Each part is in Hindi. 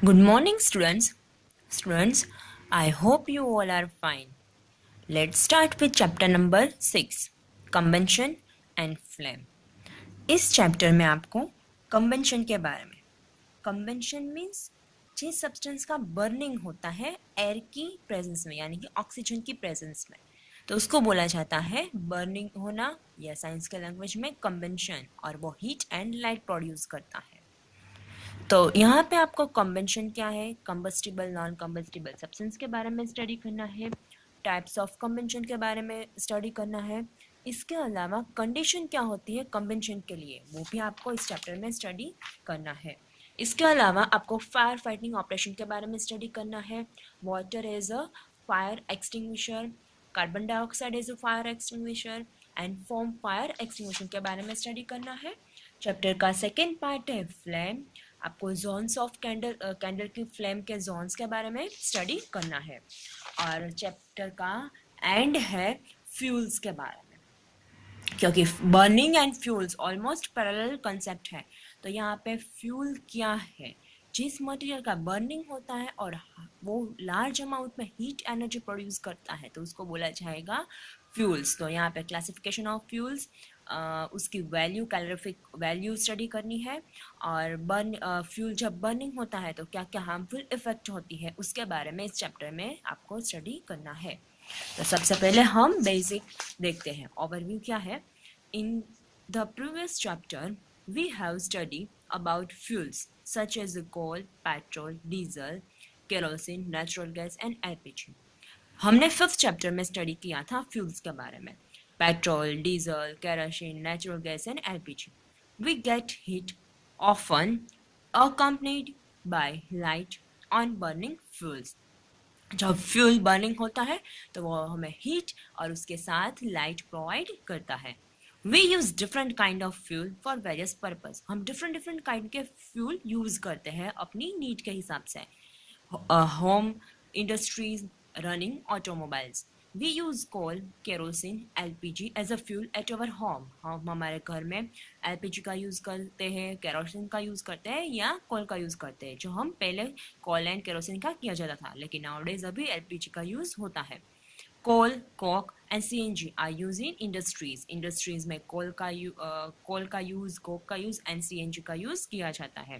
Good morning, students. Students, I hope you all are fine. Let's start with chapter number 6, Convention and Flame. इस चैप्टर में आपको कन्वेंशन के बारे में, कन्वेंशन मीन्स जिस सब्सटेंस का बर्निंग होता है एयर की प्रेजेंस में, यानी कि ऑक्सीजन की प्रेजेंस में, तो उसको बोला जाता है बर्निंग होना, या साइंस के लैंग्वेज में कन्वेंशन, और वो हीट एंड लाइट प्रोड्यूस करता है। तो यहाँ पे आपको कन्वेंशन क्या है, कंबस्टिबल नॉन कंबस्टिबल सब्सटेंस के बारे में स्टडी करना है, टाइप्स ऑफ कन्वेंशन के बारे में स्टडी करना है। इसके अलावा कंडीशन क्या होती है कन्वेंशन के लिए, वो भी आपको इस चैप्टर में स्टडी करना है। इसके अलावा आपको फायर फाइटिंग ऑपरेशन के बारे में स्टडी करना है। Water as a fire extinguisher, carbon dioxide as a fire extinguisher and foam fire extinguisher के बारे में स्टडी करना है। चैप्टर का सेकेंड पार्ट है फ्लेम। आपको जोन्स ऑफ कैंडल की फ्लेम के जोन्स के बारे में स्टडी करना है। और चैप्टर का एंड है फ्यूल्स के बारे में, क्योंकि burning and fuels almost parallel concept है। तो यहाँ पे फ्यूल क्या है, जिस मटेरियल का बर्निंग होता है और वो लार्ज अमाउंट में हीट एनर्जी प्रोड्यूस करता है, तो उसको बोला जाएगा फ्यूल्स। तो यहाँ पे क्लासिफिकेशन ऑफ फ्यूल्स, उसकी वैल्यू, कैलोरीफिक वैल्यू स्टडी करनी है। और फ्यूल जब बर्निंग होता है तो क्या क्या हार्मफुल इफेक्ट होती है, उसके बारे में इस चैप्टर में आपको स्टडी करना है। तो सबसे पहले हम बेसिक देखते हैं, ओवरव्यू क्या है। In the previous chapter we have study about fuels such as coal, petrol, diesel, kerosene, natural gas and LPG. हमने फिफ्थ चैप्टर में स्टडी किया था फ्यूल्स के बारे में, petrol, diesel, kerosene, natural gas and LPG. We get heat often accompanied by light on burning fuels। जब फ्यूल बर्निंग होता है तो वो हमें हीट और उसके साथ लाइट प्रोवाइड करता है। We use different kind of fuel for various purpose. हम डिफरेंट डिफरेंट काइंड के फ्यूल यूज करते हैं अपनी नीड के हिसाब से। Home industries, running automobiles. We use coal, kerosene, LPG as a fuel at our home. हम हमारे घर में एलपीजी का यूज़ करते हैं, केरोसिन का यूज़ करते हैं या कोल का यूज़ करते हैं। जो हम पहले कोल एंड केरोसिन का किया जाता था, लेकिन नाउडेज अभी एलपीजी का यूज़ होता है। Coal, coke and CNG are use in industries. Industries में कोल का यूज़, कोक का यूज़ एंड सीएनजी का यूज़ किया जाता है।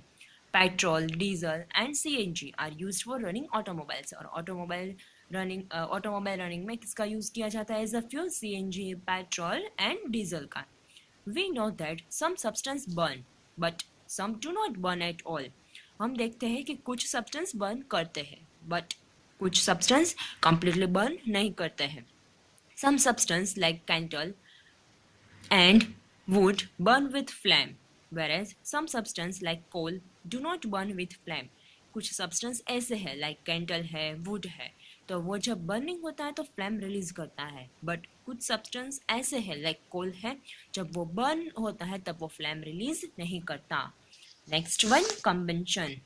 Petrol, diesel and CNG are used for running automobiles. और ऑटोमोबाइल रनिंग में किसका यूज़ किया जाता है as a fuel, CNG, petrol and diesel का। We know that some substance burn, but some do not burn at all। हम देखते हैं कि कुछ सब्सटेंस बर्न करते हैं, बट कुछ सब्सटेंस completely बर्न नहीं करते हैं। Some substance like candle and wood burn with flame, whereas some substance like coal do not burn with flame। कुछ सब्सटेंस ऐसे है, लाइक कैंडल है, वुड है, तो वो जब बर्निंग होता है तो फ्लेम रिलीज करता है। बट कुछ सब्सटेंस ऐसे है, लाइक कोल है, जब वो बर्न होता है तब वो फ्लेम रिलीज नहीं करता। Next one, convention.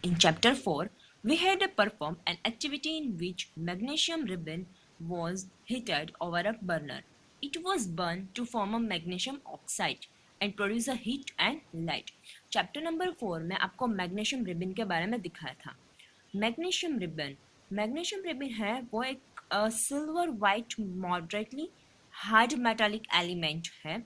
In chapter 4, we had to perform an activity in which magnesium ribbon was heated over a burner। It was burned to form a magnesium oxide and produce a heat and light। Chapter number 4 में आपको मैग्नीशियम रिबन के बारे में दिखाया था। मैग्नीशियम रिबन है वो एक silver white moderately hard metallic element है,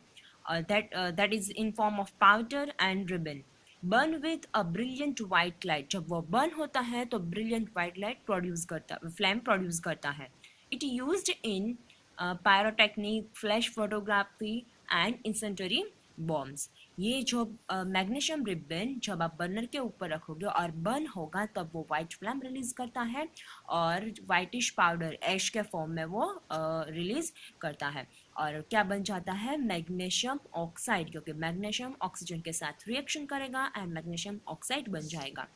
that is in form of powder and ribbon। Burn with a brilliant white light. जब वो बर्न होता है तो ब्रिलियंट वाइट लाइट प्रोड्यूस करता, फ्लेम प्रोड्यूस करता है। It used in pyrotechnic, flash photography and incendiary bombs. ये जो मैग्नीशियम रिबन जब आप बर्नर के ऊपर रखोगे और बर्न होगा तब वो वाइट फ्लेम रिलीज करता है, और वाइटिश पाउडर ऐश के फॉर्म में वो रिलीज करता है। और क्या बन जाता है, मैग्नीशियम ऑक्साइड, क्योंकि मैग्नीशियम ऑक्सीजन के साथ रिएक्शन करेगा एंड मैग्नीशियम ऑक्साइड बन जाएगा।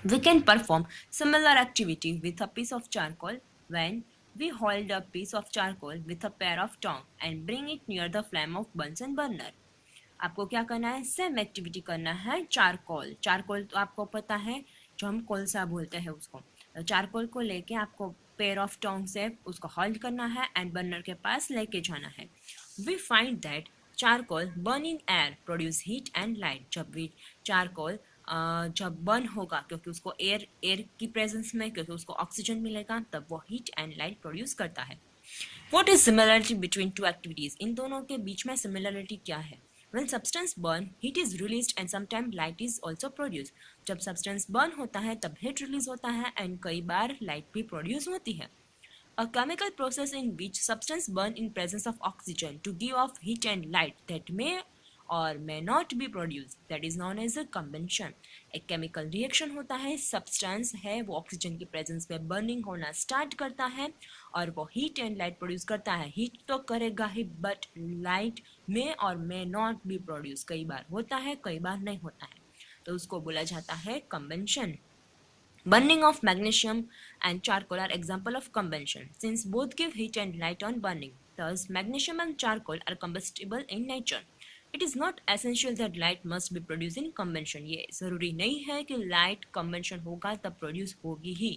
We can perform similar activity with a piece of charcoal when we hold a piece of charcoal with a pair of tongs and bring it near the flame of Bunsen burner। आपको क्या करना है, सेम एक्टिविटी करना है। चारकोल, चारकोल तो आपको पता है, जो हम कोलसा बोलते हैं उसको। चारकोल को लेके आपको पेयर ऑफ टोंग से उसको होल्ड करना है एंड बर्नर के पास लेके जाना है। We find that charcoal burn in air produce heat and light. जब भी चारकोल जब बर्न होगा, क्योंकि उसको एयर की प्रेजेंस में, क्योंकि उसको ऑक्सीजन मिलेगा, तब वो हीट एंड लाइट प्रोड्यूस करता है. What is similarity between two activities? इन दोनों के बीच में सिमिलरिटी क्या है? When substance burn, heat is released and sometimes light is also produced. जब substance burn होता है तब heat release होता है and कई बार light भी produce होती है. A chemical process in which substance burn in presence of oxygen to give off heat and light that may or may not be produced, that is known as a combustion. एक केमिकल रिएक्शन होता है, सब्सटेंस है वो ऑक्सीजन की प्रेजेंस में बर्निंग होना स्टार्ट करता है और वो हीट एंड लाइट प्रोड्यूस करता है. हीट तो करेगा ही, बट लाइट में और मे नॉट बी प्रोड्यूस, कई बार होता है कई बार नहीं होता है, तो उसको बोला जाता है combustion. Burning of magnesium and charcoal are example of combustion, since both give heat and light on burning. Thus, magnesium and charcoal are combustible in nature. It is not essential that light must be produced in combustion. ये ज़रूरी नहीं है कि light combustion होगा तब produce होगी ही.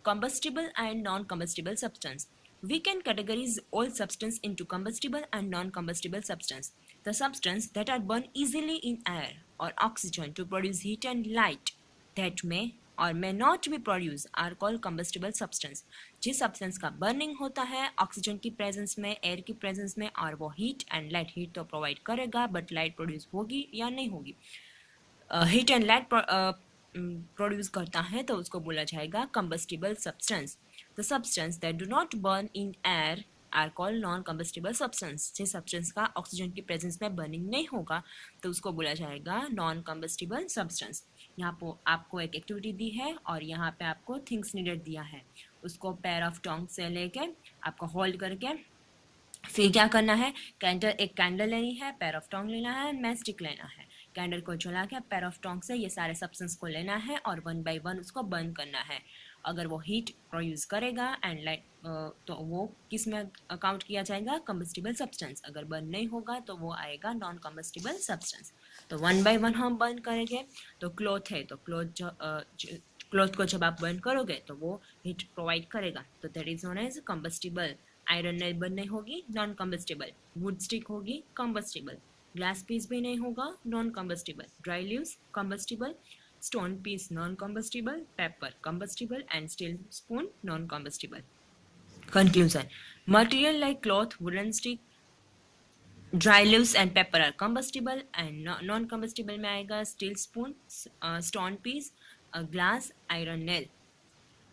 Combustible and non-combustible substance. We can categorize all substance into combustible and non-combustible substance. The substance that are burned easily in air or oxygen to produce heat and light that may और may not be produced are called combustible substance. जिस सब्सटेंस का बर्निंग होता है ऑक्सीजन की प्रेजेंस में, एयर की प्रेजेंस में, और वो हीट एंड लाइट, हीट तो प्रोवाइड करेगा बट लाइट प्रोड्यूस होगी या नहीं होगी, हीट एंड लाइट प्रोड्यूस करता है, तो उसको बोला जाएगा combustible substance. The substance that do not burn in air are called non-combustible substance. जिस सब्सटेंस का ऑक्सीजन की प्रेजेंस में बर्निंग नहीं होगा तो उसको बोला जाएगा non-combustible substance. यहाँ पर आपको एक एक्टिविटी दी है और यहाँ पे आपको थिंग्स नीडेड दिया है, उसको पेयर ऑफ टोंग से लेके आपको होल्ड करके फिर क्या करना है, एक कैंडल लेनी है, पेयर ऑफ टोंग लेना है, मैस्टिक लेना है. कैंडल को जला के पेयर ऑफ टोंग से ये सारे सब्सटेंस को लेना है और वन बाय वन उसको बर्न करना है. अगर वो हीट प्रोड्यूस करेगा एंड लाइट तो वो किस में काउंट किया जाएगा, कंबस्टिबल सब्सटेंस. अगर बर्न नहीं होगा तो वो आएगा नॉन कंबस्टिबल सब्सटेंस. तो वन बाय वन हम बर्न करेंगे. तो क्लॉथ है तो क्लॉथ को जब आप बर्न करोगे तो वो हीट प्रोवाइड करेगा, तो that is known as combustible. Iron nail burn नहीं होगी, नॉन कंबस्टिबल. वुड स्टिक होगी, कंबस्टिबल. ग्लास पीस भी नहीं होगा, non combustible. Dry leaves combustible, stone piece non-combustible, paper combustible, and steel spoon non-combustible. Conclusion: material like cloth, wooden stick, dry leaves and paper are combustible, and non-combustible में आएगा steel spoon, stone piece, glass, iron nail.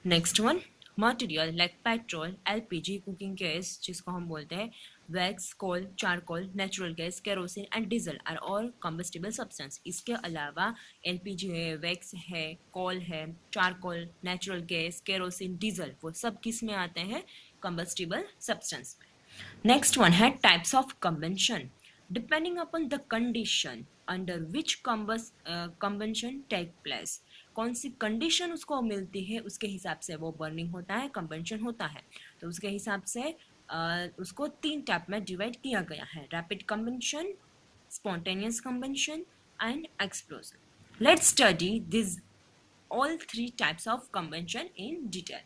Next one, material like petrol, LPG, cooking gas जिसको हम बोलते हैं, wax, coal, charcoal, natural gas, kerosene and diesel are all combustible substance. इसके अलावा LPG है, wax है, coal है, charcoal, natural gas, kerosene, diesel, वो सब किस में आते हैं, combustible substance में. Next one है types of combustion. Depending upon the condition under which combustion take place, कौन सी कंडीशन उसको मिलती है उसके हिसाब से वो बर्निंग होता है, कंबंशन होता है. तो उसके हिसाब से उसको 3 टाइप में डिवाइड किया गया है, rapid combustion, spontaneous combustion and explosion. Let's study this all 3 types of combustion in detail.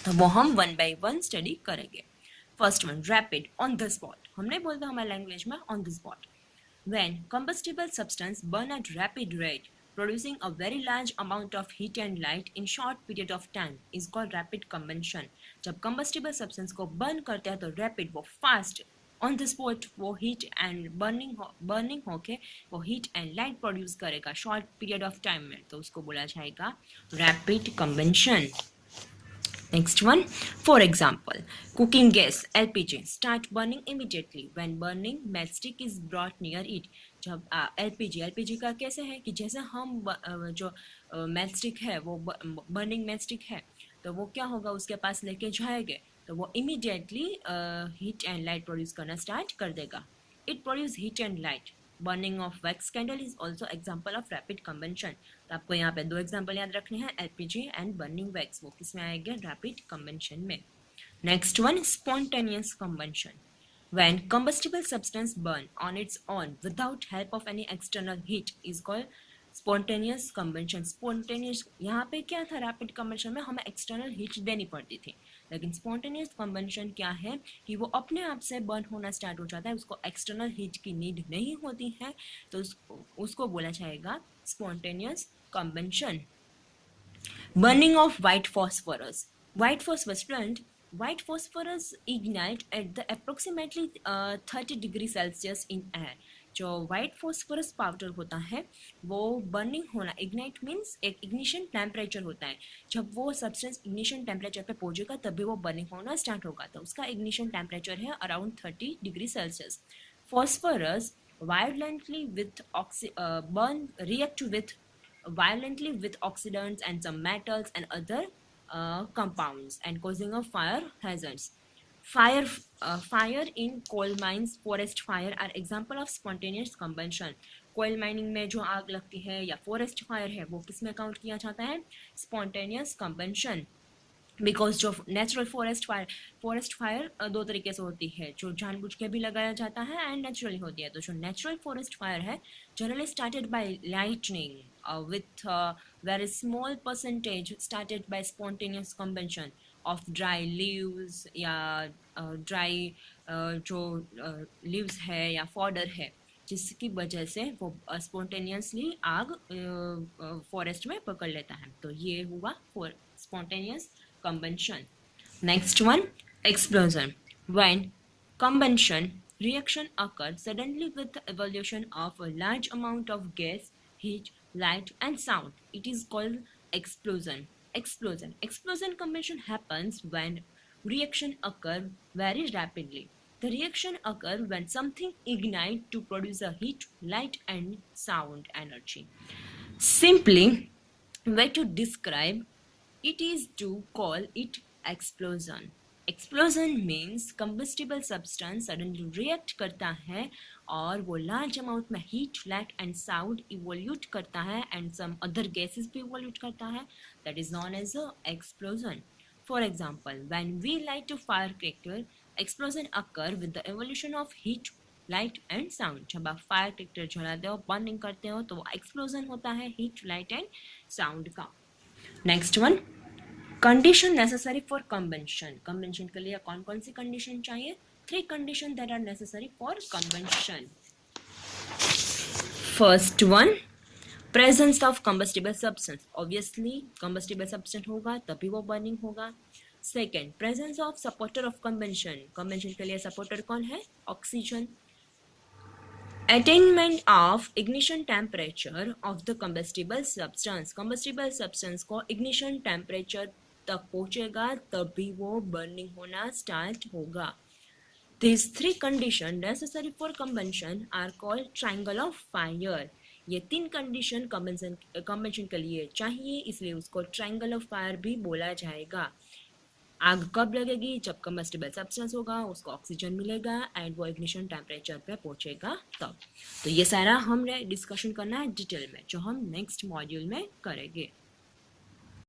तो वो हम वन बाय वन स्टडी करेंगे. First one, rapid, on the spot. हमने बोलते हमारे लैंग्वेज में on the spot. When combustible substance burn at rapid rate, producing a very large amount of heat and light in short period of time, is called rapid combustion. जब combustible substance को burn करते हैं तो rapid, वो fast, on the spot वो heat and burning होके वो heat and light produce करेगा short period of time में, तो उसको बोला जाएगा rapid combustion. Next one, for example, cooking gas LPG start burning immediately when burning matchstick is brought near it. जब LPG का कैसे है कि जैसे हम जो मैचस्टिक है वो बर्निंग मैचस्टिक है तो वो क्या होगा, उसके पास लेके जाएंगे तो वो immediately heat and light produce करना स्टार्ट कर देगा. It produce heat and light. Burning of wax candle is also example of rapid combustion. तो आपको यहाँ पे 2 एग्जाम्पल याद रखने हैं, LPG एंड बर्निंग वैक्स, वो किस में आएंगे, रैपिड कंबंशन में. Next one, spontaneous combustion. When combustible substance burn on its own without help of any external heat is called spontaneous combustion. Spontaneous यहाँ पे क्या था, रैपिड कंबंशन में हमें एक्सटर्नल हीट देनी पड़ती थी, लेकिन स्पॉन्टेनियस कंबंशन क्या है कि वो अपने आप से बर्न होना स्टार्ट हो जाता है, उसको एक्सटर्नल हीट की नीड नहीं होती है, तो उसको बोला जाएगा spontaneous combustion. Burning of white phosphorus. White phosphorus ignite at the approximately 30 degree Celsius in air. जो वाइट फॉस्फोरस पाउडर होता है वो बर्निंग होना, इग्नाइट मीन्स एक इग्निशन टेम्परेचर होता है. जब वो सब्सटेंस इग्निशन टेम्परेचर पे पहुंचेगा तभी वो बर्निंग होना स्टार्ट होगा. तो उसका इग्निशन टेम्परेचर है around 30 degree Celsius. Phosphorus violently with react with violently with oxidants and some metals and other compounds and causing a fire hazards. Fire in coal mines, forest fire are example of spontaneous combustion. कोयल माइनिंग में जो आग लगती है या फॉरेस्ट फायर है वो किस में काउंट किया जाता है? Spontaneous combustion. बिकॉज जो नेचुरल फॉरेस्ट फायर दो तरीके से होती है, जो जानबूझ के भी लगाया जाता है एंड नेचुरली होती है. तो जो नेचुरल फॉरेस्ट फायर है generally started by lightning with very small percentage started by spontaneous combustion of dry leaves या ड्राई जो लीव्स है या फॉडर है, जिसकी वजह से वो स्पॉन्टेनियसली आग फॉरेस्ट में पकड़ लेता है. तो ये हुआ for spontaneous combustion. Next one, explosion. When combustion reaction occurs suddenly with the evolution of a large amount of gas, heat, light and sound, it is called explosion. Explosion combustion happens when reaction occur very rapidly. The reaction occur when something ignites to produce a heat, light and sound energy. Simply way to describe it is to call it explosion. Explosion means combustible substance suddenly react करता है और वो large amount में heat, light and sound evolute करता है and some other gases भी evolute करता है. That is known as a explosion. For example, when we light a firecracker, explosion occur with the evolution of heat, light and sound. जब आप firecracker जलाते हो, burning करते हो तो explosion होता है heat, light and sound का. Next one, condition necessary for combustion. Combustion के लिए कौन कौन सी कंडीशन चाहिए? 3 condition that are necessary for combustion. First one, presence of combustible substance. Obviously combustible substance होगा तभी वो बर्निंग होगा. Second, presence of supporter of combustion. Combustion के लिए सपोर्टर कौन है? Oxygen. Attainment of ignition temperature of the combustible substance. Combustible substance को ignition temperature तक पहुंचेगा तभी वो burning होना start होगा. These 3 conditions necessary for combustion are called triangle of fire. ये 3 condition combustion के लिए चाहिए, इसलिए उसको triangle of fire भी बोला जाएगा. आग कब लगेगी? जब कंबस्टिबल सब्सटेंस होगा, उसको ऑक्सीजन मिलेगा एंड वो इग्निशन टेम्परेचर पे पहुंचेगा तब. तो ये सारा हमने डिस्कशन करना है डिटेल में, जो हम नेक्स्ट मॉड्यूल में करेंगे.